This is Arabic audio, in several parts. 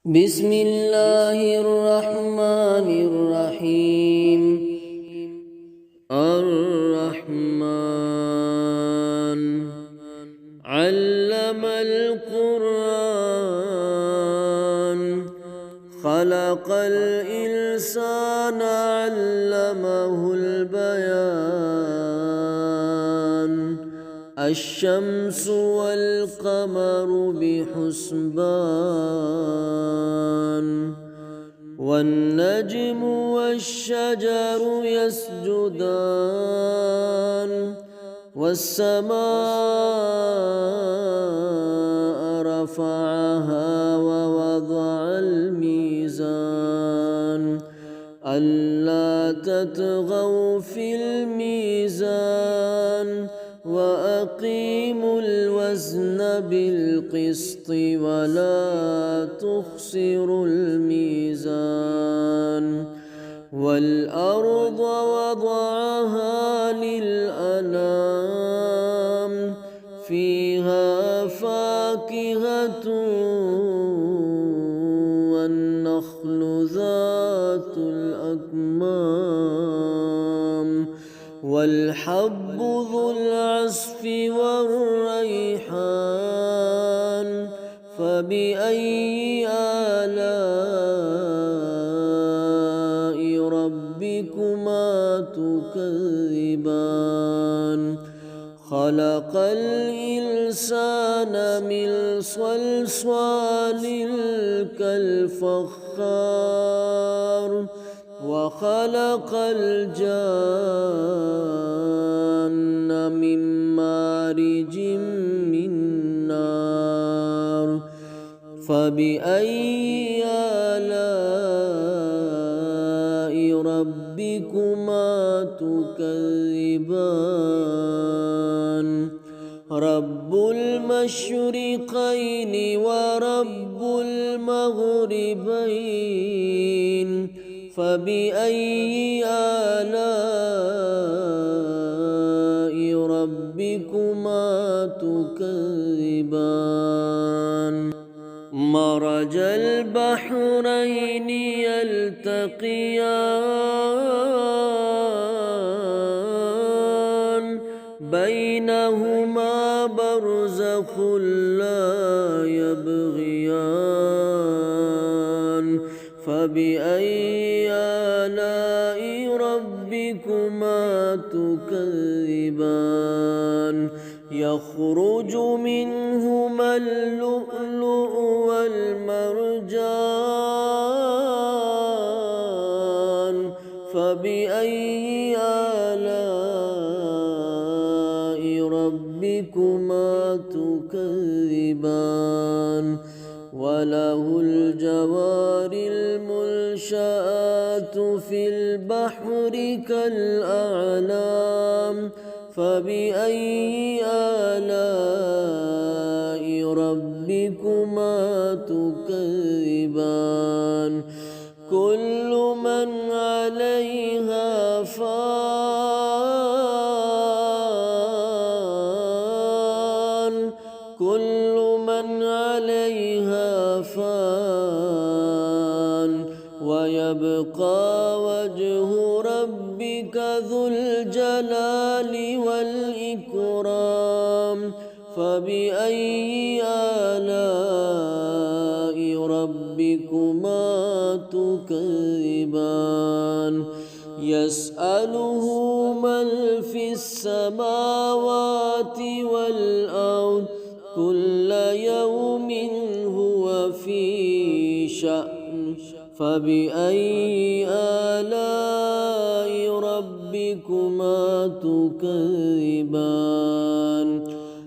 بسم الله الرحمن الرحيم. الرحمن علم القرآن خلق الإنسان علمه البيان الشمس والقمر بحسبان والنجم والشجر يسجدان والسماء رفعها ووضع الميزان ألا تطغوا في الميزان وأقيموا الوزن بالقسط ولا تخسروا الميزان والأرض وضعها للأنام فيها فاكهة والنخل ذات الأكمام والحب ذو العصف والريحان فبأي آلاء ربكما تكذبان خلق الإنسان من صلصال كالفخار وخلق الجان من مارج من نار فبأي آلاء ربكما تكذبان رب المشرقين ورب المغربين فبأي آلاء ربكما تكذبان مرج البحرين يلتقيان بينهما برزخ لا يبغيان فبأي آلاء ربكما تكذبان يخرج منهما اللؤلؤ والمرجان فبأي آلاء ربكما تكذبان وله الجوار المنشآت في البحر كالأعلام فبأي آلاء ربكما تكذبان كل من عليها فان كل من عليها فان ويبقى وجه ربك ذو الجلال والإكرام فبأي آلاء ربكما تكذبان يسأله من في السماوات والأرض كل يوم هو في شأن فبأي آلاء ربكما تكذبان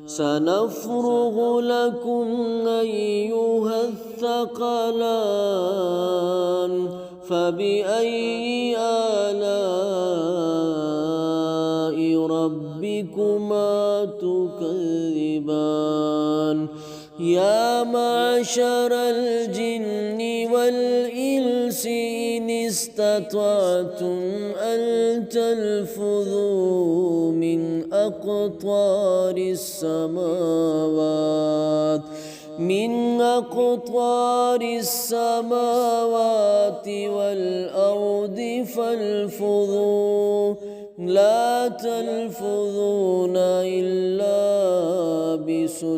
سنفرغ لكم أيها الثقلان فبأي آلاء ربكما تكذبان يا معشر الجن والإنس إن استطعتم أن تنفذوا من أقطار السماوات من أقطار السماوات والأرض فالفظوا لا تلفظون إلا بسلطان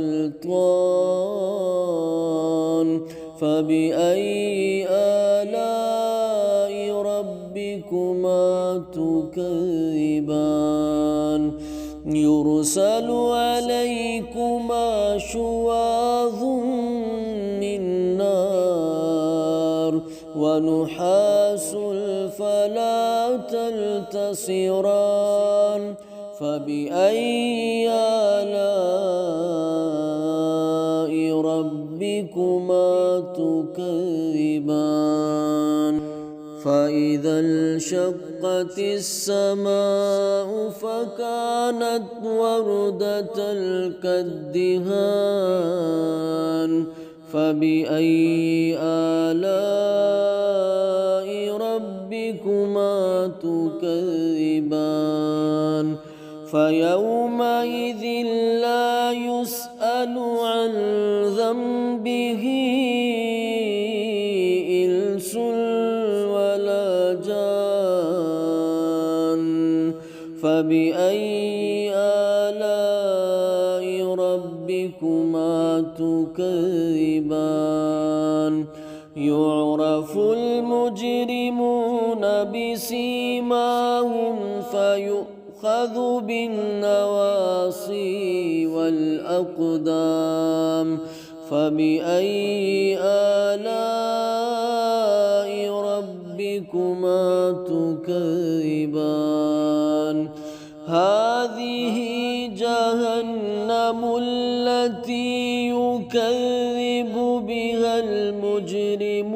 فبأي آلاء ربكما تكذبان يرسل عليكما شواظ من نار ونحاس فلا تلتصران فبأي آلاء ربكما تكذبان فإذا انشقت السماء فكانت وردة كالدهان فبأي آلاء ربكما تكذبان فيومئذ لا يسأل عن ذنبه إنس ولا جان فبأي آلاء ربكما تكذبان يعرف المجرمون بسيماهم فيؤخذ بالنواصي والأقدام فبأي آلاء ربكما تكذبان هذه جهنم التي يكذب بها المجرمون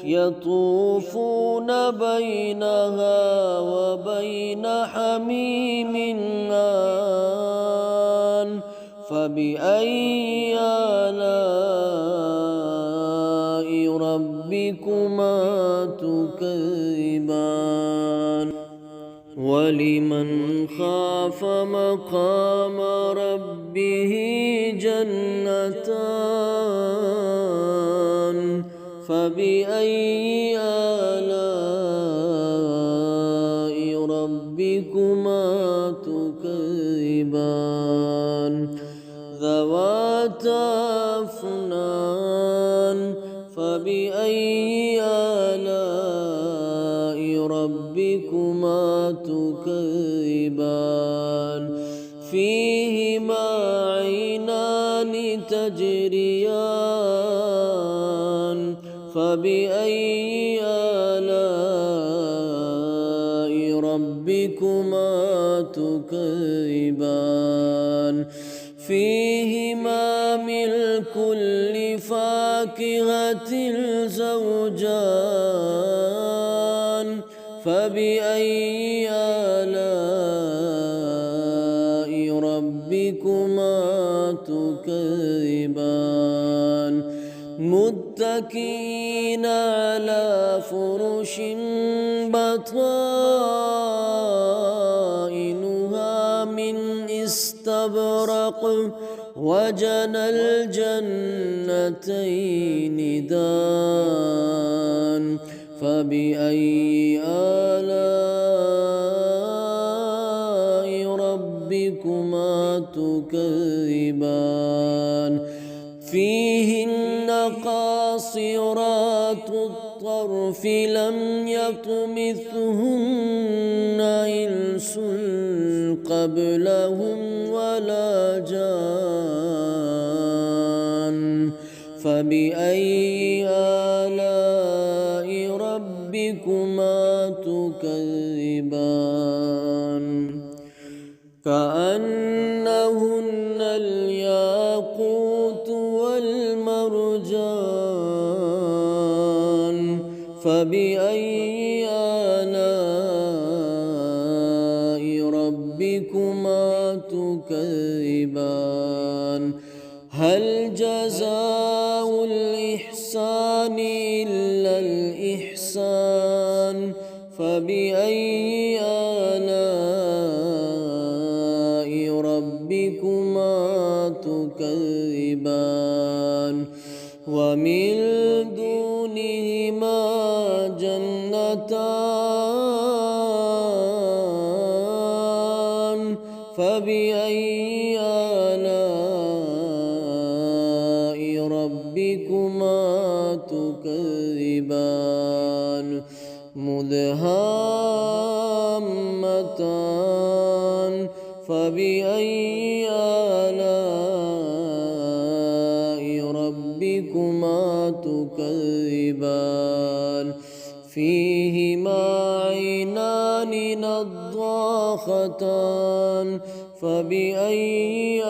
يطوفون بينها وبين حميم آن فبأي آلاء ربكما تكذبان ولمن خاف مقام ربه جنتان فبأي آلاء ربكما تكذبان ذواتا أفنان فبأي آلاء ربكما تكذبان فيهما عينان تجريان فبأي آلاء ربكما تكذبان فيهما من كل فاكهة زوجان فبأي آلاء ربكما تكذبان متكئين على فرش بطائنها من استبرق وجنى الجنتين دان فبأي آلاء ربكما تكذبان فيهن قاصرات الطرف لم يطمثهن إنس قبلهم ولا جان فبأي آلاء ربكما تكذبان كأنهن الياقوت والمرجان فبأي آلاء ربكما تكذبان هل جزاء الإحسان إلا الإحسان فبأي آلاء ربكما تكذبان تكذبان ومن دونهما جنتان فبأي آلاء ربكما تكذبان مدهامتان فبأي آلاء ربكما تكذبان فيهما عينان نضاختان فبأي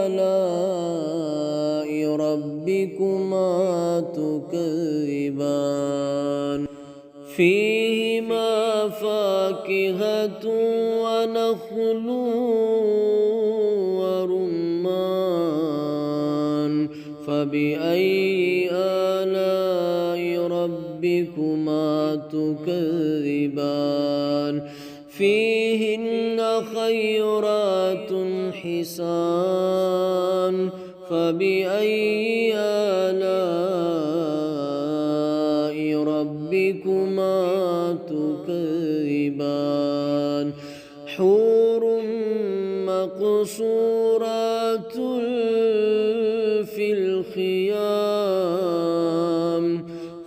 آلاء ربكما تكذبان فيهما فاكهة ونخل ورمان فبأي آلاء ربكما تكذبان فيهن خيرات حسان فبأي آلاء ربكما تكذبان حور مقصورات في الخيام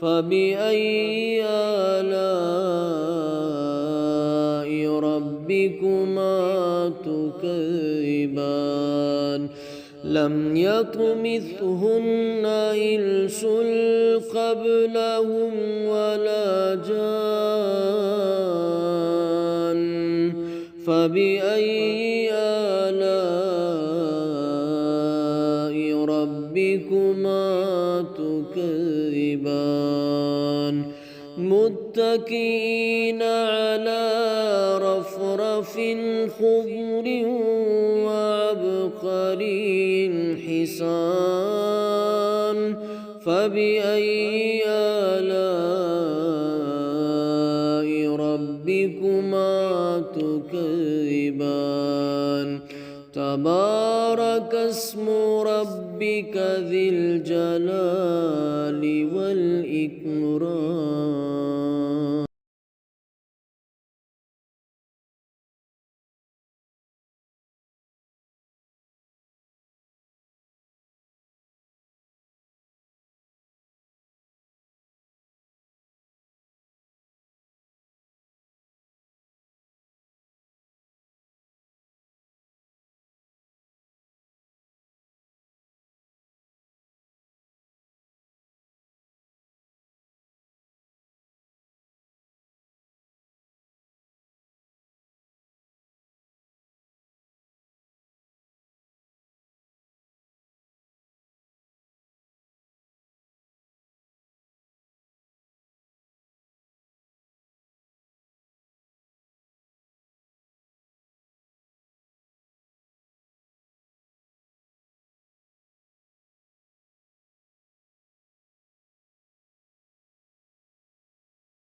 فبأي آلاء ربكما تكذبان لم يطمثهن إنس قبلهم ولا جان فبأي آلاء ربكما تكذبان متكئين على رفرف خضر وعبقري حسان فبأي آلاء ربكما تكذبان تبارك اسم ربك ذي الجلال والإكرام